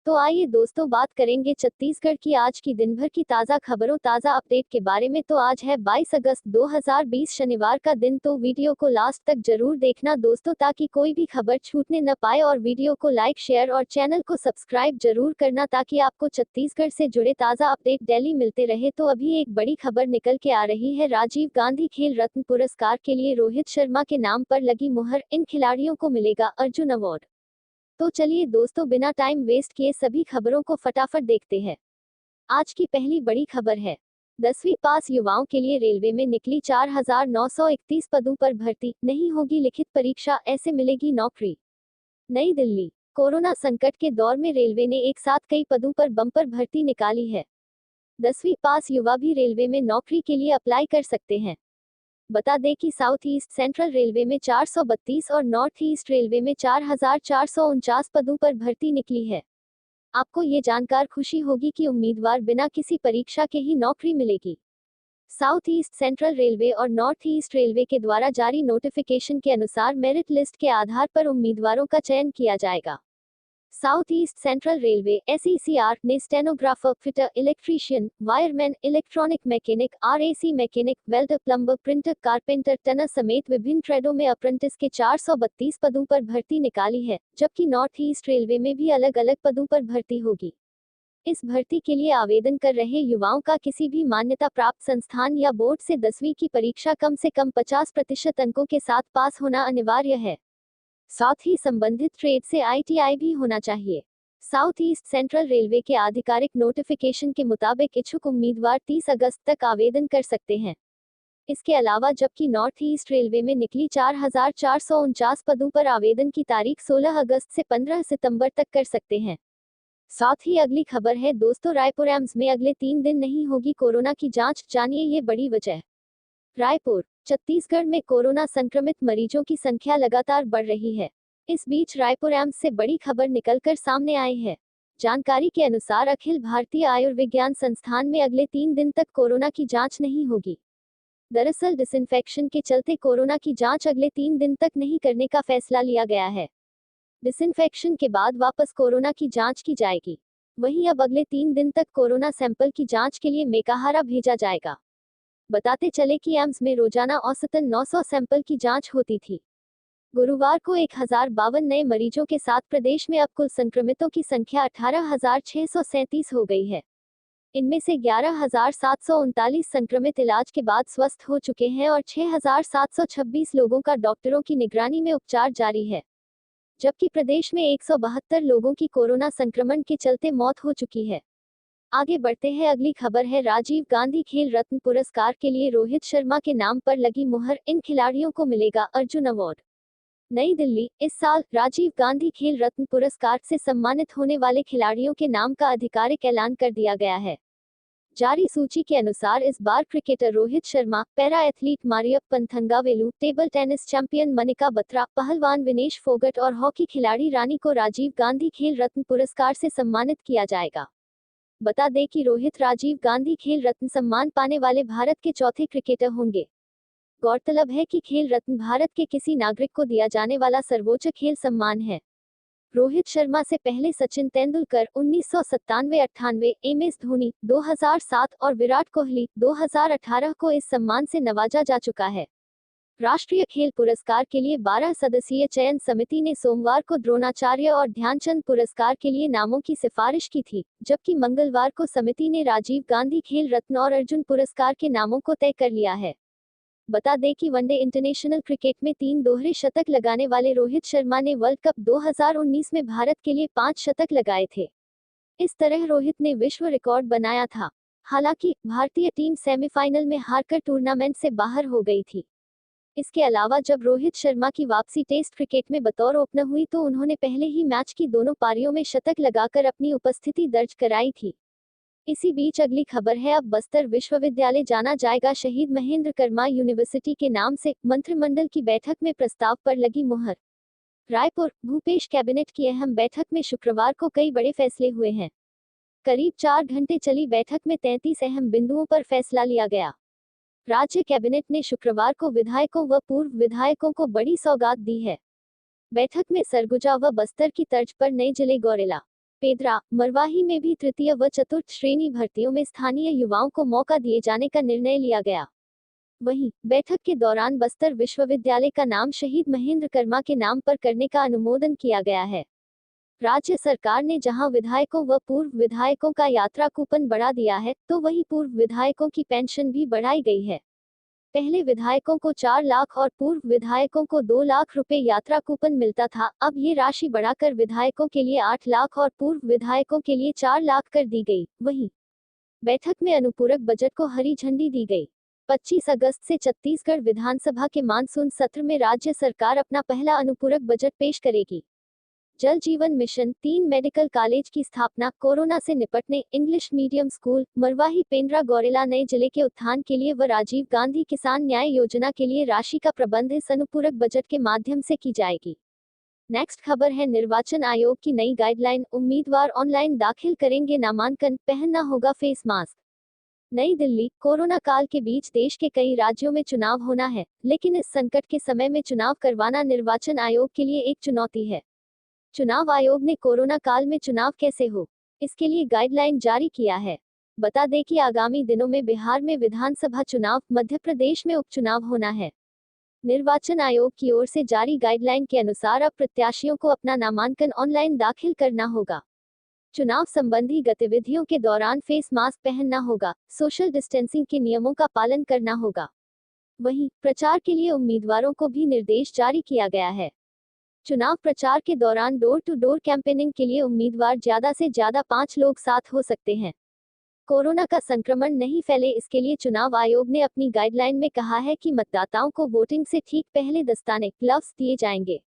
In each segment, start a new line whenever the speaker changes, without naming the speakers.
तो आइए दोस्तों बात करेंगे छत्तीसगढ़ की आज की दिन भर की ताज़ा खबरों ताज़ा अपडेट के बारे में। तो आज है 22 अगस्त 2020 शनिवार का दिन। तो वीडियो को लास्ट तक जरूर देखना दोस्तों, ताकि कोई भी खबर छूटने न पाए। और वीडियो को लाइक शेयर और चैनल को सब्सक्राइब जरूर करना, ताकि आपको छत्तीसगढ़ से जुड़े ताज़ा अपडेट डेली मिलते रहे। तो अभी एक बड़ी खबर निकल के आ रही है। राजीव गांधी खेल रत्न पुरस्कार के लिए रोहित शर्मा के नाम पर लगी मुहर, इन खिलाड़ियों को मिलेगा अर्जुन अवार्ड। तो चलिए दोस्तों, बिना टाइम वेस्ट किए सभी खबरों को फटाफट देखते हैं। आज की पहली बड़ी खबर है, 10वीं पास युवाओं के लिए रेलवे में निकली 4,931 पदों पर भर्ती, नहीं होगी लिखित परीक्षा, ऐसे मिलेगी नौकरी। नई दिल्ली। कोरोना संकट के दौर में रेलवे ने एक साथ कई पदों पर बम्पर भर्ती निकाली है। 10वीं पास युवा भी रेलवे में नौकरी के लिए अप्लाई कर सकते हैं। बता दें कि साउथ ईस्ट सेंट्रल रेलवे में 432 और नॉर्थ ईस्ट रेलवे में 4,449 पदों पर भर्ती निकली है। आपको ये जानकर खुशी होगी कि उम्मीदवार बिना किसी परीक्षा के ही नौकरी मिलेगी। साउथ ईस्ट सेंट्रल रेलवे और नॉर्थ ईस्ट रेलवे के द्वारा जारी नोटिफिकेशन के अनुसार मेरिट लिस्ट के आधार पर उम्मीदवारों का चयन किया जाएगा। South east central railway (SECR) ने stenographer, fitter, electrician, wireman, electronic mechanic, RAC mechanic, welder, plumber, printer, carpenter, turner समेत विभिन्न ट्रेडों में अप्रेंटिस के 432 पदों पर भर्ती निकाली है, जबकि नॉर्थ ईस्ट रेलवे में भी अलग अलग पदों पर भर्ती होगी। इस भर्ती के लिए आवेदन कर रहे युवाओं का किसी भी मान्यता प्राप्त संस्थान या बोर्ड से 10वीं की परीक्षा कम से कम 50% अंकों के साथ पास होना अनिवार्य है। साथ ही संबंधित ट्रेड से ITI भी होना चाहिए। साउथ ईस्ट सेंट्रल रेलवे के आधिकारिक नोटिफिकेशन के मुताबिक इच्छुक उम्मीदवार 30 अगस्त तक आवेदन कर सकते हैं। इसके अलावा जबकि नॉर्थ ईस्ट रेलवे में निकली 4,449 पदों पर आवेदन की तारीख 16 अगस्त से 15 सितंबर तक कर सकते हैं। साथ ही अगली खबर है दोस्तों, रायपुर एम्स में अगले 3 दिन नहीं होगी कोरोना की जांच, जानिए ये बड़ी वजह। रायपुर। छत्तीसगढ़ में कोरोना संक्रमित मरीजों की संख्या लगातार बढ़ रही है। इस बीच रायपुर एम्स से बड़ी खबर निकलकर सामने आई है। जानकारी के अनुसार अखिल भारतीय आयुर्विज्ञान संस्थान में अगले 3 दिन तक कोरोना की जांच नहीं होगी। दरअसल डिसइंफेक्शन के चलते कोरोना की जांच अगले 3 दिन तक नहीं करने का फैसला लिया गया है। डिसइंफेक्शन के बाद वापस कोरोना की जांच की जाएगी। वहीं अब अगले 3 दिन तक कोरोना सैंपल की जांच के लिए मेकाहारा भेजा जाएगा। बताते चले कि एम्स में रोजाना औसतन 900 सैंपल की जांच होती थी। गुरुवार को 1052 नए मरीजों के साथ प्रदेश में अब कुल संक्रमितों की संख्या 18,637 हो गई है। इनमें से 11,739 संक्रमित इलाज के बाद स्वस्थ हो चुके हैं और 6,726 लोगों का डॉक्टरों की निगरानी में उपचार जारी है। जबकि प्रदेश में 172 लोगों की कोरोना संक्रमण के चलते मौत हो चुकी है। आगे बढ़ते हैं, अगली खबर है, राजीव गांधी खेल रत्न पुरस्कार के लिए रोहित शर्मा के नाम पर लगी मुहर, इन खिलाड़ियों को मिलेगा अर्जुन अवार्ड। नई दिल्ली। इस साल राजीव गांधी खेल रत्न पुरस्कार से सम्मानित होने वाले खिलाड़ियों के नाम का आधिकारिक ऐलान कर दिया गया है। जारी सूची के अनुसार इस बार cricketer Rohit Sharma, para athlete Mariyappan Thangavelu, table tennis champion Manika Batra, पहलवान विनेश फोगट और हॉकी खिलाड़ी रानी को राजीव गांधी खेल रत्न पुरस्कार से सम्मानित किया जाएगा। बता दें कि रोहित राजीव गांधी खेल रत्न सम्मान पाने वाले भारत के चौथे क्रिकेटर होंगे। गौरतलब है कि खेल रत्न भारत के किसी नागरिक को दिया जाने वाला सर्वोच्च खेल सम्मान है। रोहित शर्मा से पहले सचिन तेंदुलकर 1997-98, MS धोनी 2007 और विराट कोहली 2018 को इस सम्मान से नवाजा जा चुका है। राष्ट्रीय खेल पुरस्कार के लिए 12 सदस्यीय चयन समिति ने सोमवार को द्रोणाचार्य और ध्यानचंद पुरस्कार के लिए नामों की सिफारिश की थी, जबकि मंगलवार को समिति ने राजीव गांधी खेल रत्न और अर्जुन पुरस्कार के नामों को तय कर लिया है। बता दें कि वनडे इंटरनेशनल क्रिकेट में 3 दोहरे शतक लगाने वाले रोहित शर्मा ने वर्ल्ड कप 2019 में भारत के लिए 5 शतक लगाए थे। इस तरह रोहित ने विश्व रिकॉर्ड बनाया था। हालांकि भारतीय टीम सेमीफाइनल में हारकर टूर्नामेंट से बाहर हो गई थी। इसके अलावा जब रोहित शर्मा की वापसी टेस्ट क्रिकेट में बतौर ओपनर हुई तो उन्होंने पहले ही मैच की दोनों पारियों में शतक लगाकर अपनी उपस्थिति दर्ज कराई थी। इसी बीच अगली खबर है, अब बस्तर विश्वविद्यालय जाना जाएगा शहीद महेंद्र कर्मा यूनिवर्सिटी के नाम से, मंत्रिमंडल की बैठक में प्रस्ताव पर लगी मुहर। रायपुर। भूपेश कैबिनेट की अहम बैठक में शुक्रवार को कई बड़े फैसले हुए हैं। करीब 4 घंटे चली बैठक में 33 अहम बिंदुओं पर फैसला लिया गया। राज्य कैबिनेट ने शुक्रवार को विधायकों व पूर्व विधायकों को बड़ी सौगात दी है। बैठक में सरगुजा व बस्तर की तर्ज पर नए जिले गौरेला, पेदरा, मरवाही में भी तृतीय व चतुर्थ श्रेणी भर्तियों में स्थानीय युवाओं को मौका दिए जाने का निर्णय लिया गया। वहीं बैठक के दौरान बस्तर विश्वविद्यालय का नाम शहीद महेंद्र कर्मा के नाम पर करने का अनुमोदन किया गया है। राज्य सरकार ने जहां विधायकों व पूर्व विधायकों का यात्रा कूपन बढ़ा दिया है, तो वहीं पूर्व विधायकों की पेंशन भी बढ़ाई गई है। पहले विधायकों को 4 लाख और पूर्व विधायकों को 2 लाख रुपए यात्रा कूपन मिलता था, अब ये राशि बढ़ाकर विधायकों के लिए 8 लाख और पूर्व विधायकों के लिए 4 लाख कर दी गई। वहीं बैठक में अनुपूरक बजट को हरी झंडी दी गई। 25 अगस्त से छत्तीसगढ़ विधानसभा के मानसून सत्र में राज्य सरकार अपना पहला अनुपूरक बजट पेश करेगी। जल जीवन मिशन, 3 मेडिकल कॉलेज की स्थापना, कोरोना से निपटने, English medium school, Marwahi Pendra Gaurela नए जिले के उत्थान के लिए व राजीव गांधी किसान न्याय योजना के लिए राशि का प्रबंध इस अनुपूरक बजट के माध्यम से की जाएगी। नेक्स्ट खबर है निर्वाचन आयोग की नई गाइडलाइन, उम्मीदवार ऑनलाइन दाखिल करेंगे नामांकन, पहनना होगा फेस मास्क। नई दिल्ली, कोरोना काल के बीच देश के कई राज्यों में चुनाव होना है, लेकिन इस संकट के समय में चुनाव करवाना निर्वाचन आयोग के लिए एक चुनौती है। चुनाव आयोग ने कोरोना काल में चुनाव कैसे हो, इसके लिए गाइडलाइन जारी किया है। बता दें कि आगामी दिनों में बिहार में विधानसभा चुनाव, मध्य प्रदेश में उपचुनाव होना है। निर्वाचन आयोग की ओर से जारी गाइडलाइन के अनुसार अब प्रत्याशियों को अपना नामांकन ऑनलाइन दाखिल करना होगा। चुनाव संबंधी गतिविधियों के दौरान फेस मास्क पहनना होगा, सोशल डिस्टेंसिंग के नियमों का पालन करना होगा। वहीं प्रचार के लिए उम्मीदवारों को भी निर्देश जारी किया गया है। चुनाव प्रचार के दौरान डोर टू डोर कैंपेनिंग के लिए उम्मीदवार ज्यादा से ज्यादा 5 लोग साथ हो सकते हैं। कोरोना का संक्रमण नहीं फैले, इसके लिए चुनाव आयोग ने अपनी गाइडलाइन में कहा है कि मतदाताओं को वोटिंग से ठीक पहले दस्ताने, ग्लव्स दिए जाएंगे।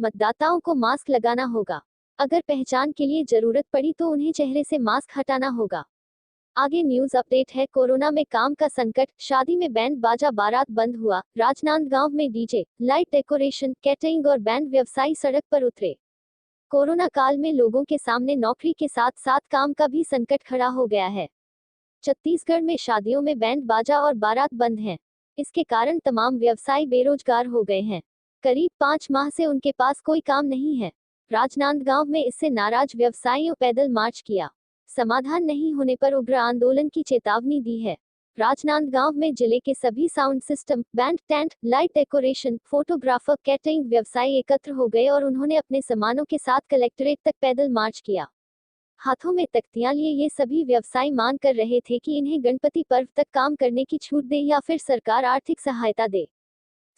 मतदाताओं को मास्क लगाना होगा। अगर पहचान के लिए जरूरत पड़ी तो उन्हें चेहरे से मास्क हटाना होगा। आगे न्यूज अपडेट है। कोरोना में काम का संकट, शादी में बैंड बाजा बारात बंद हुआ, राजनांदगांव में डीजे, लाइट डेकोरेशन, कैटरिंग और बैंड व्यवसायी सड़क पर उतरे। कोरोना काल में लोगों के सामने नौकरी के साथ साथ काम का भी संकट खड़ा हो गया है। छत्तीसगढ़ में शादियों में बैंड बाजा और बारात बंद हैं। इसके कारण तमाम व्यवसायी बेरोजगार हो गए हैं। करीब 5 माह से उनके पास कोई काम नहीं है। राजनांदगांव में इससे नाराज व्यवसायियों पैदल मार्च किया। समाधान नहीं होने पर उग्र आंदोलन की चेतावनी दी है। राजनांदगांव में जिले के सभी sound system, band, tent, light decoration, photographer, catering व्यवसायी एकत्र हो गए और उन्होंने अपने सामानों के साथ कलेक्ट्रेट तक पैदल मार्च किया। हाथों में तख्तियां लिए ये सभी व्यवसायी मांग कर रहे थे कि इन्हें गणपति पर्व तक काम करने की छूट दे या फिर सरकार आर्थिक सहायता दे।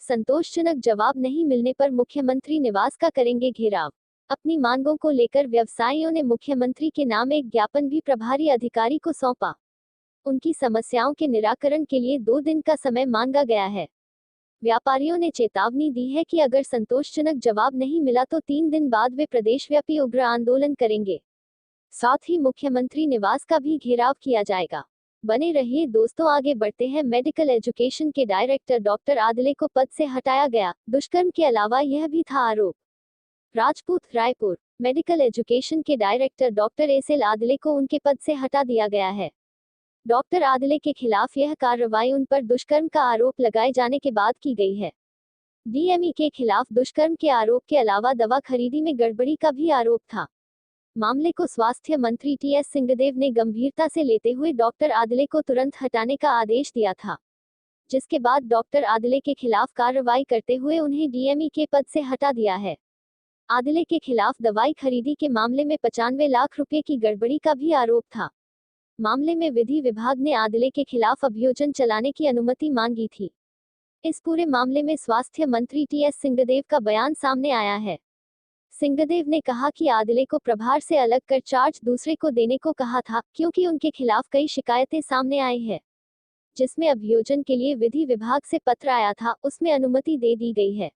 संतोषजनक जवाब नहीं मिलने पर मुख्यमंत्री निवास का करेंगे घेराव। अपनी मांगों को लेकर व्यवसायियों ने मुख्यमंत्री के नाम एक ज्ञापन भी प्रभारी अधिकारी को सौंपा। उनकी समस्याओं के निराकरण के लिए 2 दिन का समय मांगा गया है। व्यापारियों ने चेतावनी दी है कि अगर संतोषजनक जवाब नहीं मिला तो 3 दिन बाद वे प्रदेशव्यापी उग्र आंदोलन करेंगे। साथ ही मुख्यमंत्री निवास का भी घेराव किया जाएगा। बने रहिए दोस्तों, आगे बढ़ते हैं। मेडिकल एजुकेशन के डायरेक्टर डॉक्टर आदिले को पद से हटाया गया, दुष्कर्म के अलावा यह भी था आरोप। राजपूत, रायपुर। मेडिकल एजुकेशन के डायरेक्टर डॉक्टर एसएल आदिले को उनके पद से हटा दिया गया है। डॉक्टर आदिले के खिलाफ यह कार्रवाई उन पर दुष्कर्म का आरोप लगाए जाने के बाद की गई है। डीएमई के खिलाफ दुष्कर्म के आरोप के अलावा दवा खरीदी में गड़बड़ी का भी आरोप था। मामले को स्वास्थ्य मंत्री टीएस सिंहदेव ने गंभीरता से लेते हुए डॉक्टर आदिले को तुरंत हटाने का आदेश दिया था, जिसके बाद डॉक्टर आदिले के खिलाफ कार्रवाई करते हुए उन्हें डीएमई के पद से हटा दिया है। आदिले के खिलाफ दवाई खरीदी के मामले में 95 लाख रुपए की गड़बड़ी का भी आरोप था। मामले में विधि विभाग ने आदिले के खिलाफ अभियोजन चलाने की अनुमति मांगी थी। इस पूरे मामले में स्वास्थ्य मंत्री टीएस सिंहदेव का बयान सामने आया है। सिंहदेव ने कहा कि आदिले को प्रभार से अलग कर चार्ज दूसरे को देने को कहा था, क्योंकि उनके खिलाफ कई शिकायतें सामने आई है, जिसमें अभियोजन के लिए विधि विभाग से पत्र आया था, उसमें अनुमति दे दी गई है।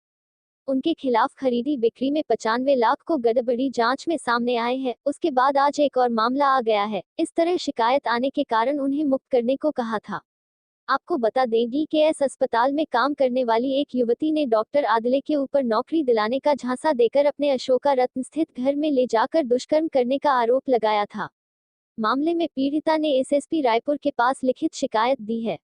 उनके खिलाफ खरीदी बिक्री में 95 लाख को गड़बड़ी जांच में सामने आए हैं। उसके बाद आज एक और मामला आ गया है। इस तरह शिकायत आने के कारण उन्हें मुक्त करने को कहा था। आपको बता दें, डीकेएस अस्पताल में काम करने वाली एक युवती ने डॉक्टर आदिले के ऊपर नौकरी दिलाने का झांसा देकर अपने अशोका रत्न स्थित घर में ले जाकर दुष्कर्म करने का आरोप लगाया था। मामले में पीड़िता ने एसएसपी रायपुर के पास लिखित शिकायत दी है।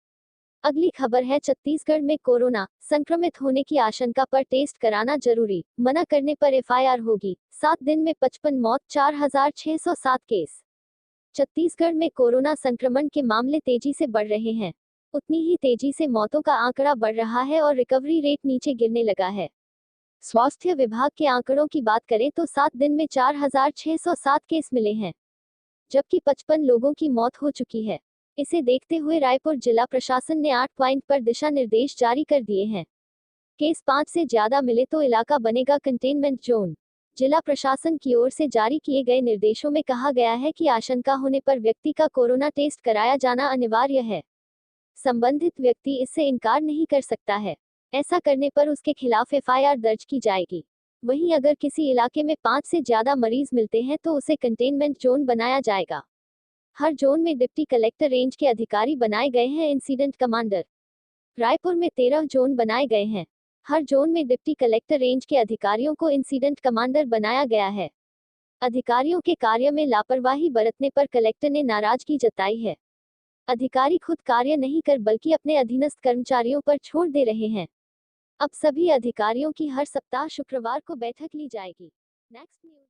अगली खबर है छत्तीसगढ़ में कोरोना संक्रमित होने की आशंका पर टेस्ट कराना जरूरी, मना करने पर एफआईआर होगी। 7 दिन में 55 मौत, 4,607 केस। छत्तीसगढ़ में कोरोना संक्रमण के मामले तेजी से बढ़ रहे हैं। उतनी ही तेजी से मौतों का आंकड़ा बढ़ रहा है और रिकवरी रेट नीचे गिरने लगा है। स्वास्थ्य विभाग के आंकड़ों की बात करें तो 7 दिन में 4,607 केस मिले हैं, जबकि 55 लोगों की मौत हो चुकी है। इसे देखते हुए रायपुर जिला प्रशासन ने 8 पॉइंट पर दिशा निर्देश जारी कर दिए हैं। केस 5 से ज्यादा मिले तो इलाका बनेगा कंटेनमेंट जोन। जिला प्रशासन की ओर से जारी किए गए निर्देशों में कहा गया है कि आशंका होने पर व्यक्ति का कोरोना टेस्ट कराया जाना अनिवार्य है। संबंधित व्यक्ति इससे इनकार नहीं कर सकता है। ऐसा करने पर उसके खिलाफ एफआईआर दर्ज की जाएगी। वहीं अगर किसी इलाके में 5 से ज्यादा मरीज मिलते हैं तो उसे कंटेनमेंट जोन बनाया जाएगा। हर जोन में डिप्टी कलेक्टर रेंज के अधिकारी बनाए गए हैं इंसिडेंट कमांडर। रायपुर में 13 जोन बनाए गए हैं। हर जोन में डिप्टी कलेक्टर रेंज के अधिकारियों को इंसिडेंट कमांडर बनाया गया है। अधिकारियों के कार्य में लापरवाही बरतने पर कलेक्टर ने नाराजगी जताई है। अधिकारी खुद कार्य नहीं कर बल्कि अपने अधीनस्थ कर्मचारियों पर छोड़ दे रहे हैं। अब सभी अधिकारियों की हर सप्ताह शुक्रवार को बैठक ली जाएगी। Next news.